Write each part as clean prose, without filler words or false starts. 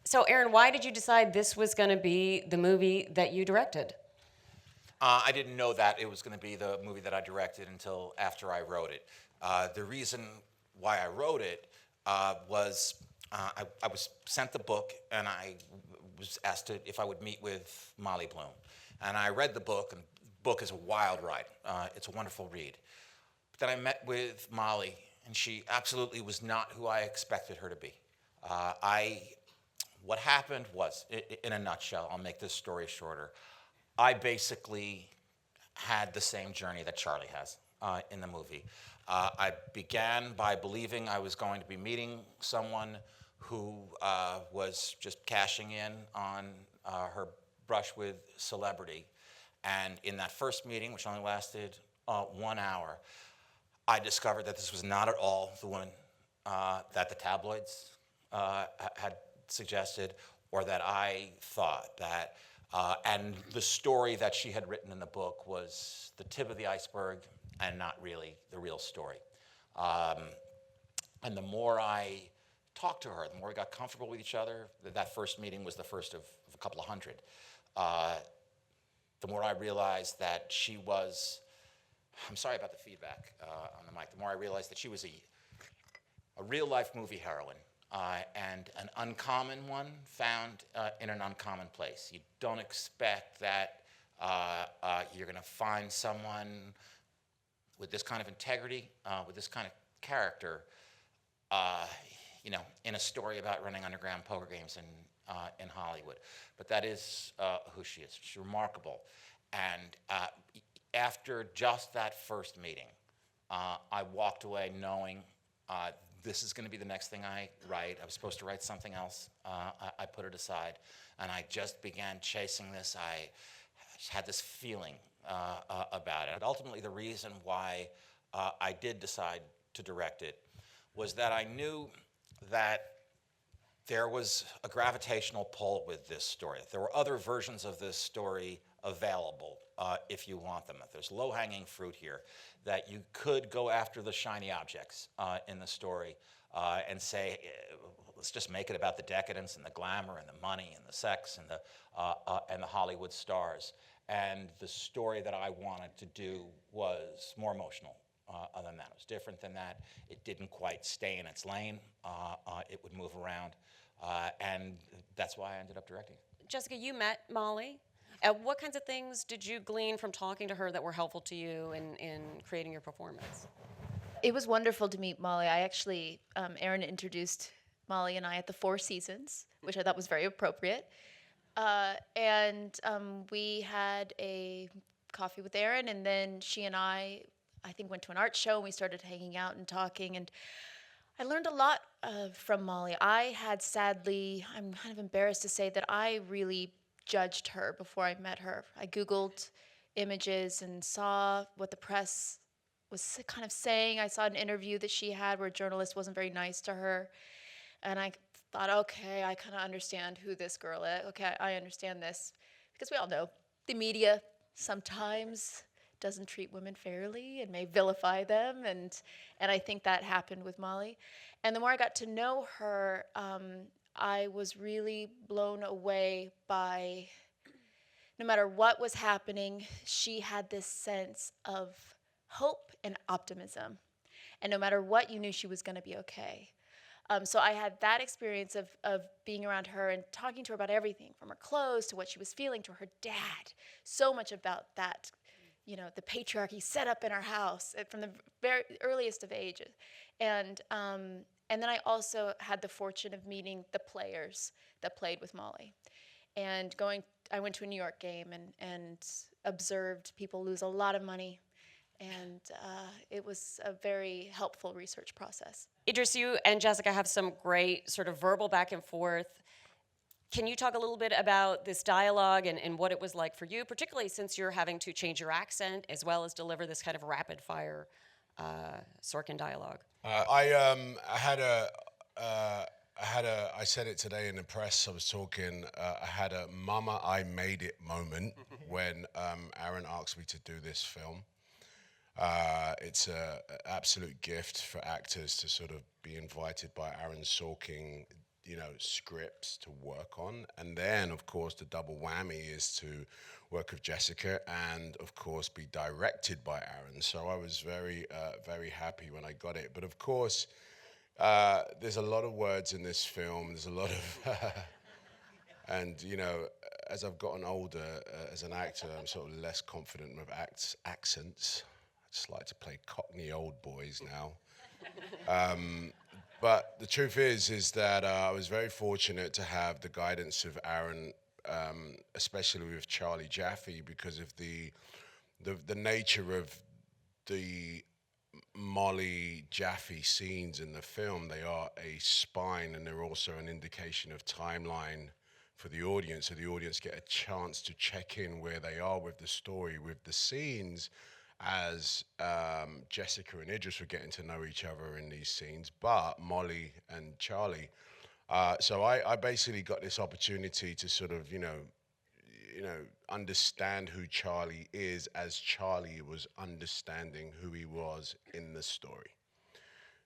So, Aaron, why did you decide this was going to be the movie that you directed? I didn't know that it was going to be the movie that I directed until after I wrote it. The reason why I wrote it was I was sent the book and I was asked if I would meet with Molly Bloom. And I read the book, and the book is a wild ride. It's a wonderful read. But then I met with Molly, and she absolutely was not who I expected her to be. I What happened was, in a nutshell, I'll make this story shorter. I basically had the same journey that Charlie has in the movie. I began by believing I was going to be meeting someone who was just cashing in on her brush with celebrity. And in that first meeting, which only lasted 1 hour, I discovered that this was not at all the woman that the tabloids had suggested, or that I thought that. And the story that she had written in the book was the tip of the iceberg and not really the real story. And the more I talked to her, the more we got comfortable with each other. That first meeting was the first of a couple of hundred. The more I realized that she was, I'm sorry about the feedback on the mic, the more I realized that she was a real life movie heroine. And an uncommon one found in an uncommon place. You don't expect that you're going to find someone with this kind of integrity, with this kind of character, in a story about running underground poker games in Hollywood. But that is who she is. She's remarkable. And after just that first meeting, I walked away knowing this is going to be the next thing I write. I was supposed to write something else. I put it aside, and I just began chasing this. I had this feeling about it. Ultimately, the reason why I did decide to direct it was that I knew that there was a gravitational pull with this story. There were other versions of this story available if you want them. That there's low-hanging fruit here, that you could go after the shiny objects in the story and say, let's just make it about the decadence and the glamour and the money and the sex and the Hollywood stars. And the story that I wanted to do was more emotional than that. It was different than that. It didn't quite stay in its lane. It would move around. And that's why I ended up directing. Jessica, you met Molly. What kinds of things did you glean from talking to her that were helpful to you in creating your performance? It was wonderful to meet Molly. I actually, Aaron introduced Molly and I at the Four Seasons, which I thought was very appropriate. And we had a coffee with Aaron, and then she and I think, went to an art show, and we started hanging out and talking. And I learned a lot from Molly. I had sadly, I'm kind of embarrassed to say that I really judged her before I met her. I Googled images and saw what the press was kind of saying. I saw an interview that she had where a journalist wasn't very nice to her. And I thought, okay, I kind of understand who this girl is. Okay, I understand this. Because we all know the media sometimes doesn't treat women fairly and may vilify them. And I think that happened with Molly. And the more I got to know her, I was really blown away by, no matter what was happening, she had this sense of hope and optimism. And no matter what, you knew she was going to be okay. So I had that experience of being around her and talking to her about everything, from her clothes to what she was feeling to her dad. So much about that, the patriarchy set up in our house from the very earliest of ages. And then I also had the fortune of meeting the players that played with Molly. And I went to a New York game and observed people lose a lot of money. And it was a very helpful research process. Idris, you and Jessica have some great sort of verbal back and forth. Can you talk a little bit about this dialogue and what it was like for you, particularly since you're having to change your accent as well as deliver this kind of rapid-fire Sorkin dialogue? I said it today in the press. I was talking. I had a "Mama, I made it" moment when Aaron asked me to do this film. It's an absolute gift for actors to sort of be invited by Aaron Sorkin scripts to work on. And then, of course, the double whammy is to work with Jessica and, of course, be directed by Aaron. So I was very, very happy when I got it. But, of course, there's a lot of words in this film. There's a lot of... and, as I've gotten older as an actor, I'm sort of less confident with accents. I just like to play Cockney old boys now. But the truth is that I was very fortunate to have the guidance of Aaron, especially with Charlie Jaffe, because of the nature of the Molly Jaffe scenes in the film. They are a spine, and they're also an indication of timeline for the audience, so the audience get a chance to check in where they are with the story, with the scenes, as Jessica and Idris were getting to know each other in these scenes, but Molly and Charlie. So I basically got this opportunity to sort of, understand who Charlie is as Charlie was understanding who he was in the story.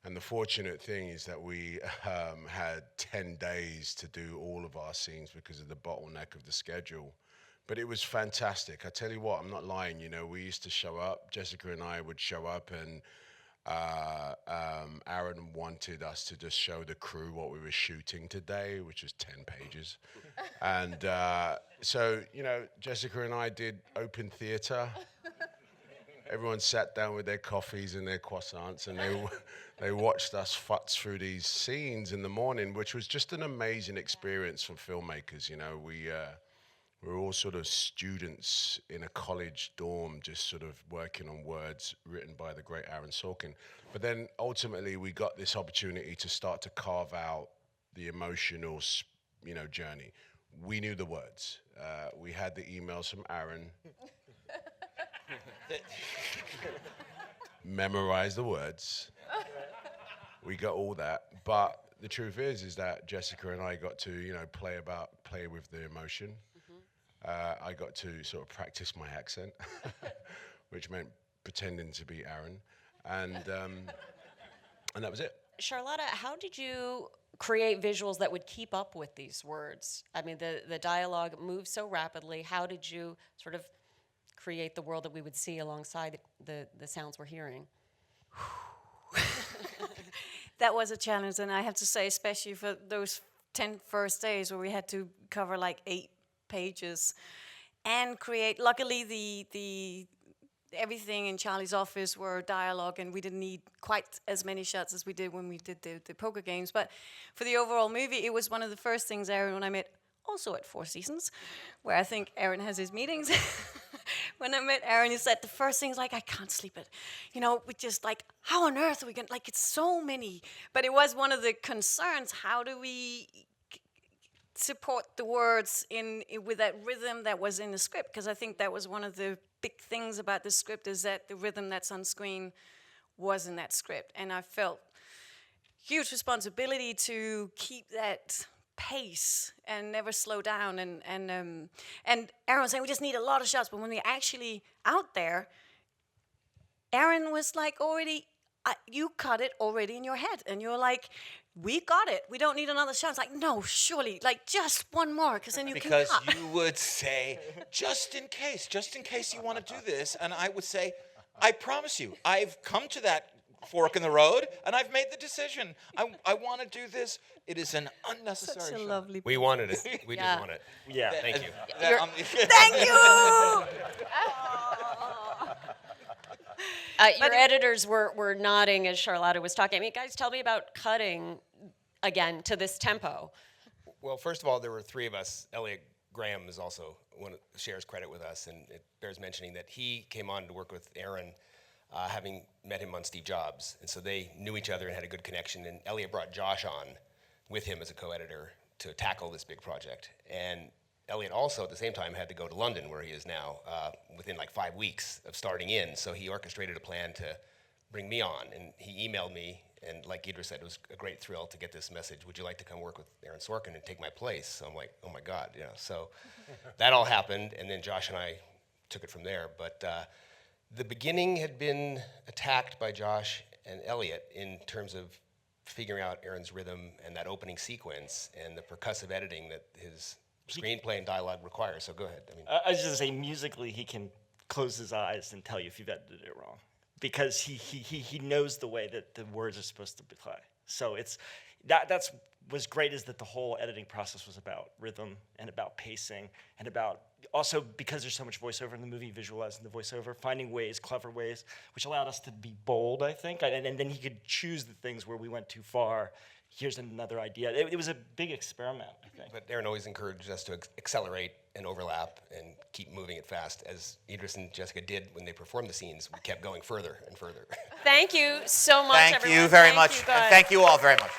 And the fortunate thing is that we had 10 days to do all of our scenes because of the bottleneck of the schedule. But it was fantastic. I tell you what, I'm not lying. We used to show up. Jessica and I would show up, and Aaron wanted us to just show the crew what we were shooting today, which was 10 pages. And so, Jessica and I did open theater. Everyone sat down with their coffees and their croissants, and they watched us futz through these scenes in the morning, which was just an amazing experience for filmmakers. We were all sort of students in a college dorm, just sort of working on words written by the great Aaron Sorkin. But then ultimately we got this opportunity to start to carve out the emotional, journey. We knew the words. We had the emails from Aaron. Memorize the words. We got all that. But the truth is that Jessica and I got to, play with the emotion. I got to sort of practice my accent, which meant pretending to be Aaron, and that was it. Charlotta, how did you create visuals that would keep up with these words? I mean, the dialogue moves so rapidly. How did you sort of create the world that we would see alongside the sounds we're hearing? That was a challenge, and I have to say, especially for those 10 first days where we had to cover like 8 pages and create. Luckily, the everything in Charlie's office were dialogue, and we didn't need quite as many shots as we did when we did the poker games. But for the overall movie, it was one of the first things Aaron, when I met, also at Four Seasons, where I think Aaron has his meetings. When I met Aaron, he said the first thing is like, I can't sleep it. We just like, how on earth are we going to, like, it's so many. But it was one of the concerns, how do we support the words with that rhythm that was in the script? Because I think that was one of the big things about the script, is that the rhythm that's on screen was in that script. And I felt huge responsibility to keep that pace and never slow down. And Aaron was saying, we just need a lot of shots. But when we're actually out there, Aaron was like, already, you cut it already in your head. And you're like, we got it. We don't need another shot. It's like, no, surely, like just one more, because then you can cut. Because you would say, just in case you want to do this. And I would say, I promise you, I've come to that fork in the road, and I've made the decision. I want to do this. It is an unnecessary Such a shot. lovely. We wanted it. We Yeah. did want it. Yeah. Thank you. Thank you. Your editors were nodding as Charlotta was talking. I mean, guys, tell me about cutting again to this tempo. Well, first of all, there were 3 of us. Elliot Graham is also shares credit with us, and it bears mentioning that he came on to work with Aaron, having met him on Steve Jobs, and so they knew each other and had a good connection. And Elliot brought Josh on with him as a co-editor to tackle this big project. And Elliot also, at the same time, had to go to London, where he is now, within like 5 weeks of starting in. So he orchestrated a plan to bring me on, and he emailed me. And like Idris said, it was a great thrill to get this message. Would you like to come work with Aaron Sorkin and take my place? So I'm like, oh my God, So that all happened, and then Josh and I took it from there. But the beginning had been attacked by Josh and Elliot in terms of figuring out Aaron's rhythm and that opening sequence and the percussive editing that his screenplay and dialogue require. So go ahead. I mean, I was just gonna say, musically, he can close his eyes and tell you if you've edited it wrong, because he knows the way that the words are supposed to play. So that's was great, is that the whole editing process was about rhythm and about pacing and about, also because there's so much voiceover in the movie, visualizing the voiceover, finding ways, clever ways, which allowed us to be bold, I think. And then he could choose the things where we went too far. Here's another idea. It was a big experiment, I think. but Aaron always encouraged us to accelerate and overlap and keep moving it fast, as Idris and Jessica did when they performed the scenes. We kept going further and further. Thank you so much, Thank everyone. you very Thank much. you, guys. And thank you all very much.